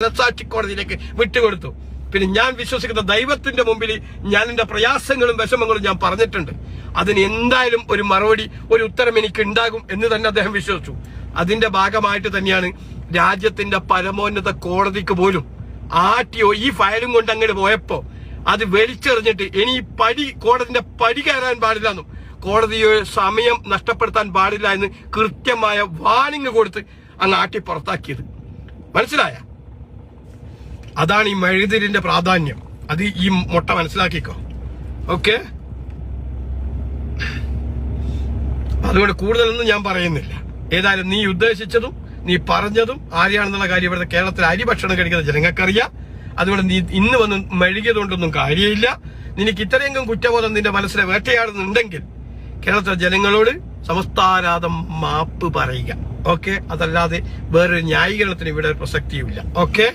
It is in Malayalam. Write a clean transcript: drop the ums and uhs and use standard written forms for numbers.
മനസാക്ഷി കോടതിയിലേക്ക് വിട്ടുകൊടുത്തു. പിന്നെ ഞാൻ വിശ്വസിക്കുന്ന ദൈവത്തിന്റെ മുമ്പിൽ ഞാൻ എന്റെ പ്രയാസങ്ങളും വിഷമങ്ങളും ഞാൻ പറഞ്ഞിട്ടുണ്ട്. അതിന് എന്തായാലും ഒരു മറുപടി, ഒരു ഉത്തരം എനിക്ക് ഉണ്ടാകും എന്ന് തന്നെ അദ്ദേഹം വിശ്വസിച്ചു. അതിന്റെ ഭാഗമായിട്ട് തന്നെയാണ് രാജ്യത്തിന്റെ പരമോന്നത കോടതിക്ക് പോലും ആർടിഒ ഈ ഫയലും കൊണ്ട് അങ്ങോട്ട് പോയപ്പോ അത് വലിച്ചെറിഞ്ഞിട്ട് ഇനി കോടതിന്റെ പടി കയറാൻ പാടില്ല എന്നും കോടതിയെ സമയം നഷ്ടപ്പെടുത്താൻ പാടില്ല എന്ന് കൃത്യമായ വാണിംഗ് കൊടുത്ത് അങ്ങ് ആട്ടി പുറത്താക്കിയത്. മനസ്സിലായ? അതാണ് ഈ മെഴുതിരിന്റെ പ്രാധാന്യം. അത് ഈ മുട്ട മനസ്സിലാക്കിക്കോ. ഓക്കെ, അതുകൊണ്ട് കൂടുതലൊന്നും ഞാൻ പറയുന്നില്ല. ഏതായാലും നീ ഉദ്ദേശിച്ചതും നീ പറഞ്ഞതും ആരെയാണെന്നുള്ള കാര്യം ഇവിടുത്തെ കേരളത്തിൽ അരി ഭക്ഷണം കഴിക്കുന്ന ജനങ്ങൾക്കറിയാം. അതുകൊണ്ട് നീ ഇന്ന് വന്ന് മെഴുകിയതുകൊണ്ടൊന്നും കാര്യമില്ല. നിനക്ക് ഇത്രയെങ്കിലും കുറ്റബോധം നിന്റെ മനസ്സിലെ വേട്ടയാടുന്നുണ്ടെങ്കിൽ കേരളത്തിലെ ജനങ്ങളോട് സമസ്താരാധം മാപ്പ് പറയുക. ഓക്കെ, അതല്ലാതെ വേറൊരു ന്യായീകരണത്തിന് ഇവിടെ പ്രസക്തിയുമില്ല. ഓക്കെ.